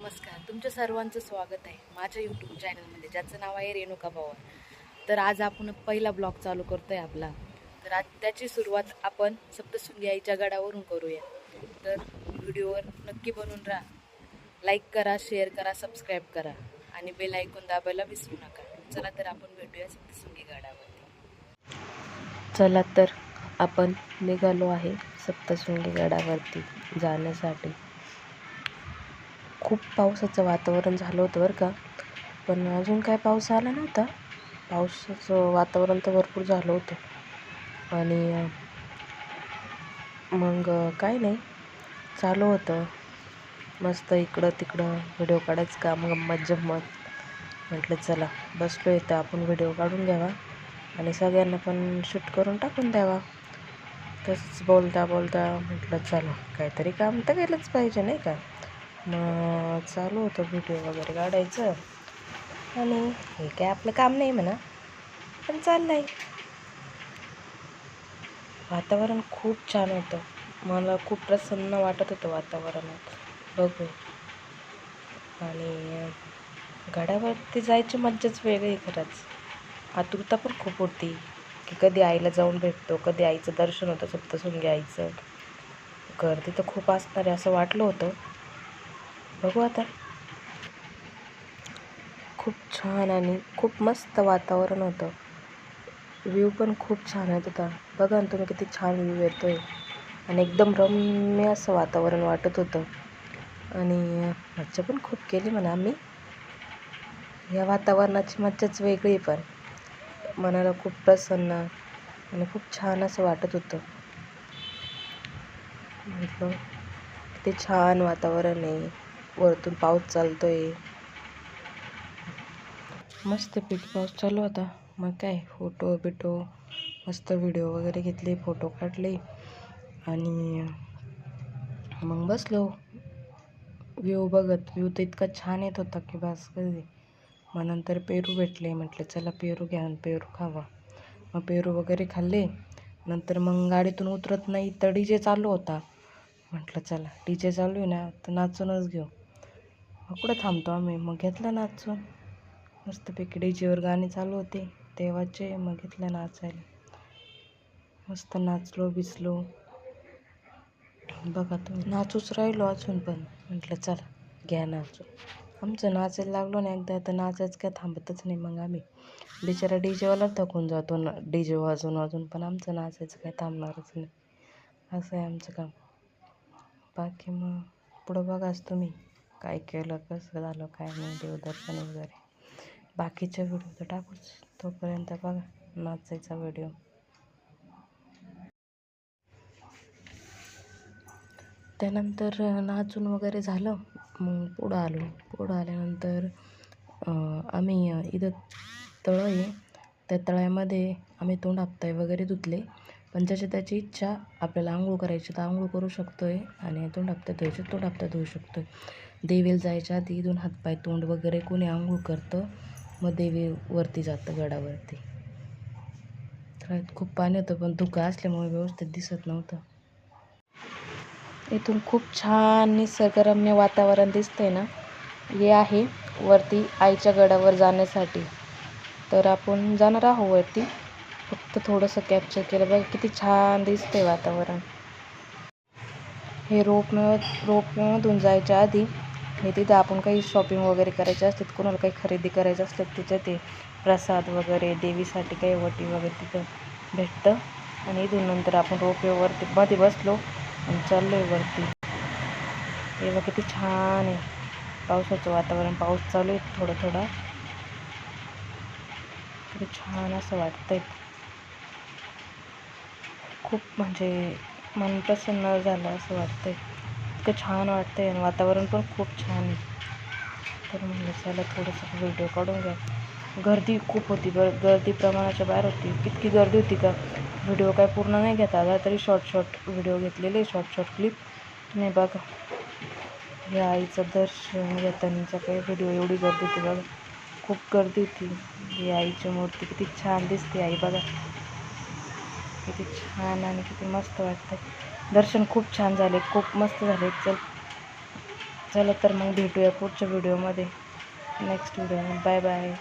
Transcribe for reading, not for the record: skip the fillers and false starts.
नमस्कार, तुमच्या सर्वांचं स्वागत आहे माझ्या यूट्यूब चॅनलमध्ये, ज्याचं नाव आहे रेणुका पवार. तर आज आपण पहिला ब्लॉग चालू करतोय आपला. तर आज त्याची सुरुवात आपण सप्तशृंगी आईच्या गडावरून करूया. तर व्हिडिओवर नक्की बनून राहा. लाईक करा, शेअर करा, सबस्क्राईब करा आणि बेल आयकॉन दाबायला विसरू नका. चला तर आपण भेटूया सप्तशृंगी गडावरती. चला तर आपण निघालो आहे सप्तशृंगी गडावरती जाण्यासाठी. खूप पावसाचं वातावरण झालं होतं बरं का, पण अजून काय पाऊस आला नव्हता. पावसाचं वातावरण तर भरपूर झालं होतं आणि मग काय नाही, चालू होतं मस्त इकडं तिकडं व्हिडिओ काढायचं काम, गंमत जम्मत. म्हटलं चला बसलो इथं, आपण व्हिडिओ काढून घ्यावा आणि सगळ्यांना पण शूट करून टाकून द्यावा. तसंच बोलता बोलता म्हटलं चला काहीतरी काम तर केलंच पाहिजे नाही का. मग चालू होतं व्हिडिओ वगैरे काढायचं आणि हे काय आपलं काम नाही म्हणा, पण चाललंय. वातावरण खूप छान होतं, मला खूप प्रसन्न वाटत होतं वातावरणात बघू. आणि गडावरती जायची मज्जाच वेगळी खरंच. आतुरता पण खूप होती की कधी आईला जाऊन भेटतो, कधी आईचं दर्शन होतं सप्तशृंगी आईचं. गर्दी तर खूप असणार आहे असं वाटलं होतं, बघू आता. खूप छान आणि खूप मस्त वातावरण होतं. व्ह्यू पण खूप छान येत होता. बघा ना तुम्ही, किती छान व्ह्यू येतोय आणि एकदम रम्य असं वातावरण वाटत होतं. आणि मज्जा पण खूप केली म्हणा आम्ही. या वातावरणाची मज्जाच वेगळी, पण मनाला खूप प्रसन्न आणि खूप छान असं वाटत होतं. म्हटलं किती छान वातावरण आहे, वरतून पाऊस चालतोय, मस्तपैकी पाऊस चालू होता. मग काय फोटो बिटो मस्त व्हिडिओ वगैरे घेतले, फोटो काढले आणि मग बसलो व्ह्यू बघत. व्ह्यू तर इतका छान येत होता की बस कधी. मग नंतर पेरू भेटले, म्हटलं चला पेरू घ्या आणि पेरू खावा. मग पेरू वगैरे खाल्ले. नंतर मग गाडीतून उतरत नाही तर DJ चालू होता. म्हटलं चला DJ चालू आहे ना तर नाचूनच घेऊ. मग कुठं थांबतो आम्ही, मग घेतलं नाचून. मस्तपैकी DJवर गाणे चालू होते तेव्हाचे, मग घेतलं नाचायला. मस्त नाचलो बिचलो, बघा तुम्ही. नाचूच राहिलो अजून पण. म्हटलं चला घ्या नाचू. आमचं नाचायला लागलो ना एकदा तर नाचायचं काय थांबतच नाही. मग आम्ही बिचारा DJवाला थकून जातो ना DJ वाजून वाजून, पण आमचं नाचायचं काय थांबणारच नाही. असं आहे आमचं काम. बाकी मग पुढं बघाच तुम्ही काय केलं, कसं झालं काय नाही, देवदर्शन वगैरे. बाकीचे व्हिडिओ तर टाकूच, तोपर्यंत बघा नाचायचा व्हिडिओ. त्यानंतर नाचून वगैरे झालं, मग पुढं आलो. पुढं आल्यानंतर आम्ही इथं तळं आहे, त्या तळ्यामध्ये आम्ही तोंड हातपाय वगैरे धुतले. पण ज्याची त्याची इच्छा, आपल्याला आंघोळ करायची तर आंघोळ करू शकतो आहे आणि तोंड हातपाय धुवायचे तोंड हातपाय धुवू शकतो आहे. देवीला जायच्या आधी इथून हातपाय तोंड वगैरे कोणी आंघोळ करतं, मग देवीवरती जातं गडावरती. तळ्यात खूप पाणी होतं पण धुकं असल्यामुळे व्यवस्थित दिसत नव्हतं. इथून खूप छान निसर्गरम्य वातावरण दिसतंय ना. हे आहे वरती आईच्या गडावर जाण्यासाठी. तर आपण जाणार आहोत वरती. फक्त थोडंसं कॅप्चर केलं बघा, किती छान दिसतंय वातावरण. हे रोपमधून जायच्या आधी हे तिथं आपण काही शॉपिंग वगैरे करायचे असते, कोणाला काही खरेदी करायचं असलं तिथं ते प्रसाद वगैरे देवीसाठी काही वटी वगैरे तिथं भेटतं. आणि इथून नंतर आपण रोपवेवरती मध्ये बसलो आणि चाललो आहे वरती. हे बघा किती छान आहे, पावसाचं वातावरण, पाऊस चालू आहे थोडा थोडा. किती छान असं वाटतंय, खूप म्हणजे मन प्रसन्न झालं असं वाटतंय. इतकं छान वाटतंय आणि वातावरण पण खूप छान आहे. तर म्हणलं चला थोडंसं व्हिडिओ काढून घ्या. गर्दी खूप होती, गर्दी प्रमाणाच्या बाहेर होती. इतकी गर्दी होती का व्हिडिओ काय पूर्ण नाही घेता आला, तरी शॉर्ट व्हिडिओ घेतलेले, शॉर्ट क्लिप. नाही बघा, या आईचं दर्शन घेतानाचा काही व्हिडिओ, एवढी गर्दी होती बघा, खूप गर्दी होती. ही आईची मूर्ती किती छान दिसते, आई बघा किती छान आणि किती मस्त वाटतं. दर्शन खूप छान झाले, खूप मस्त झाले. चला तर मग भेटूया पुढच्या व्हिडिओमध्ये, नेक्स्ट व्हिडिओ. Bye bye.